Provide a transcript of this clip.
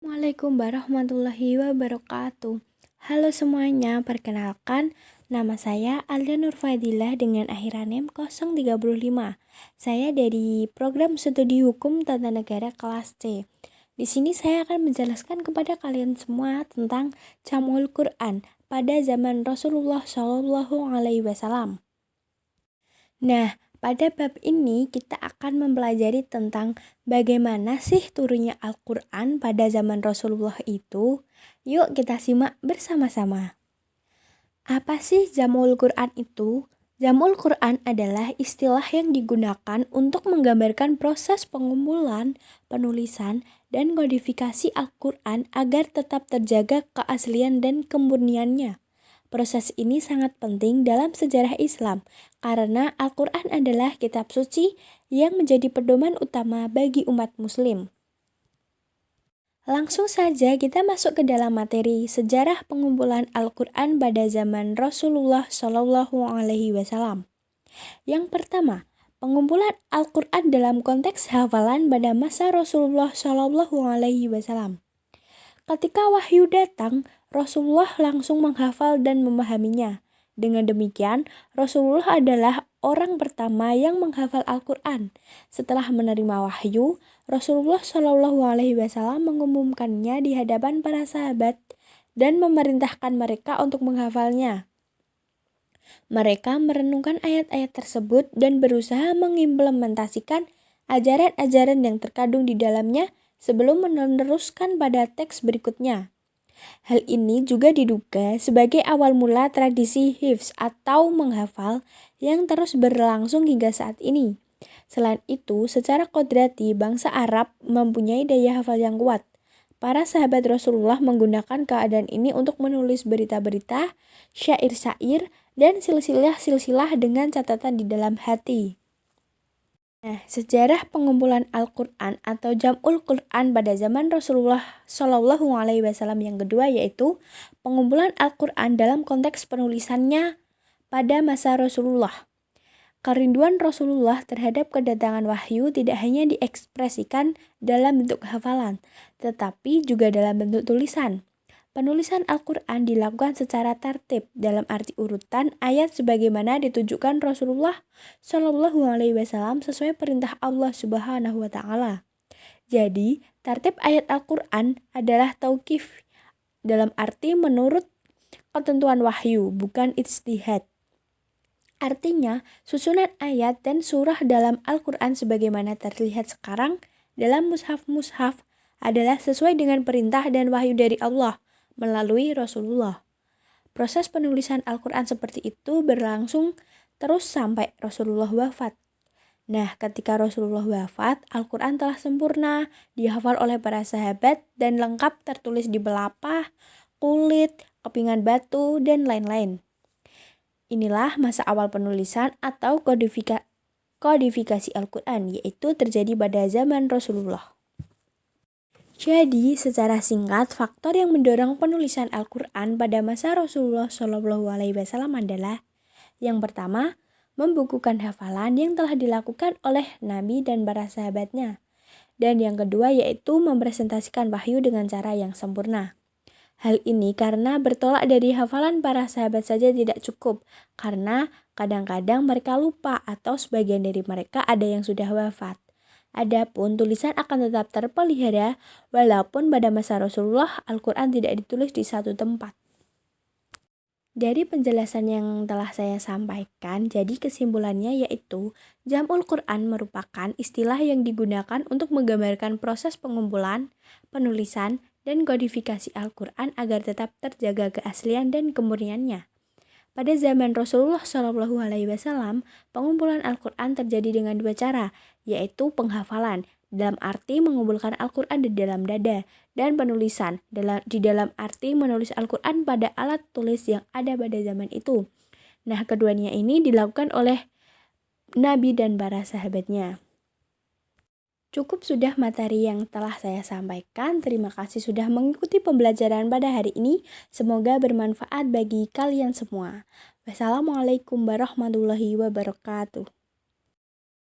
Assalamualaikum warahmatullahi wabarakatuh. Halo semuanya, perkenalkan nama saya Alda Nurfadilah dengan akhiran NIM 035. Saya dari program studi hukum tata negara kelas C. Di sini saya akan menjelaskan kepada kalian semua tentang Jam'ul Quran pada zaman Rasulullah Shallallahu Alaihi Wasallam. Nah, pada bab ini kita akan mempelajari tentang bagaimana sih turunnya Al-Quran pada zaman Rasulullah itu. Yuk kita simak bersama-sama. Apa sih Jam'ul Quran itu? Jam'ul Quran adalah istilah yang digunakan untuk menggambarkan proses pengumpulan, penulisan, dan kodifikasi Al-Quran agar tetap terjaga keaslian dan kemurniannya. Proses ini sangat penting dalam sejarah Islam karena Al-Quran adalah kitab suci yang menjadi pedoman utama bagi umat muslim. Langsung saja kita masuk ke dalam materi sejarah pengumpulan Al-Quran pada zaman Rasulullah Shallallahu Alaihi Wasallam. Yang pertama, pengumpulan Al-Quran dalam konteks hafalan pada masa Rasulullah Shallallahu Alaihi Wasallam. Ketika wahyu datang, Rasulullah langsung menghafal dan memahaminya. Dengan demikian, Rasulullah adalah orang pertama yang menghafal Al-Quran. Setelah menerima wahyu, Rasulullah Shallallahu Alaihi Wasallam mengumumkannya di hadapan para sahabat dan memerintahkan mereka untuk menghafalnya. Mereka merenungkan ayat-ayat tersebut dan berusaha mengimplementasikan ajaran-ajaran yang terkandung di dalamnya sebelum meneruskan pada teks berikutnya. Hal ini juga diduga sebagai awal mula tradisi hifz atau menghafal yang terus berlangsung hingga saat ini. Selain itu, secara kodrati bangsa Arab mempunyai daya hafal yang kuat. Para sahabat Rasulullah menggunakan keadaan ini untuk menulis berita-berita, syair-syair, dan silsilah-silsilah dengan catatan di dalam hati. Nah, sejarah pengumpulan Al-Quran atau Jam'ul Quran pada zaman Rasulullah Shallallahu Alaihi Wasallam yang kedua yaitu pengumpulan Al-Quran dalam konteks penulisannya pada masa Rasulullah. Kerinduan Rasulullah terhadap kedatangan wahyu tidak hanya diekspresikan dalam bentuk hafalan, tetapi juga dalam bentuk tulisan. Penulisan Al-Quran dilakukan secara tertib dalam arti urutan ayat sebagaimana ditujukan Rasulullah Shallallahu Alaihi Wasallam sesuai perintah Allah Subhanahu Wa Taala. Jadi, tertib ayat Al-Quran adalah tauqif dalam arti menurut ketentuan wahyu, bukan ijtihad. Artinya, susunan ayat dan surah dalam Al-Quran sebagaimana terlihat sekarang dalam mushaf-mushaf adalah sesuai dengan perintah dan wahyu dari Allah melalui Rasulullah. Proses penulisan Al-Quran seperti itu berlangsung terus sampai Rasulullah wafat. Nah, ketika Rasulullah wafat, Al-Quran telah sempurna, dihafal oleh para sahabat dan lengkap tertulis di belapah, kulit, kepingan batu, dan lain-lain. Inilah masa awal penulisan atau kodifikasi Al-Quran, yaitu terjadi pada zaman Rasulullah. Jadi, secara singkat, faktor yang mendorong penulisan Al-Quran pada masa Rasulullah Shallallahu Alaihi Wasallam adalah yang pertama, membukukan hafalan yang telah dilakukan oleh Nabi dan para sahabatnya. Dan yang kedua yaitu mempresentasikan wahyu dengan cara yang sempurna. Hal ini karena bertolak dari hafalan para sahabat saja tidak cukup, karena kadang-kadang mereka lupa atau sebagian dari mereka ada yang sudah wafat. Adapun tulisan akan tetap terpelihara walaupun pada masa Rasulullah Al-Quran tidak ditulis di satu tempat. Dari penjelasan yang telah saya sampaikan, jadi kesimpulannya yaitu Jam'ul Quran merupakan istilah yang digunakan untuk menggambarkan proses pengumpulan, penulisan, dan kodifikasi Al-Quran agar tetap terjaga keaslian dan kemurniannya. Pada zaman Rasulullah Shallallahu Alaihi Wasallam, pengumpulan Al-Quran terjadi dengan dua cara, yaitu penghafalan dalam arti mengumpulkan Al-Quran di dalam dada, dan penulisan di dalam arti menulis Al-Quran pada alat tulis yang ada pada zaman itu. Nah, keduanya ini dilakukan oleh Nabi dan para sahabatnya. Cukup sudah materi yang telah saya sampaikan. Terima kasih sudah mengikuti pembelajaran pada hari ini. Semoga bermanfaat bagi kalian semua. Wassalamualaikum warahmatullahi wabarakatuh.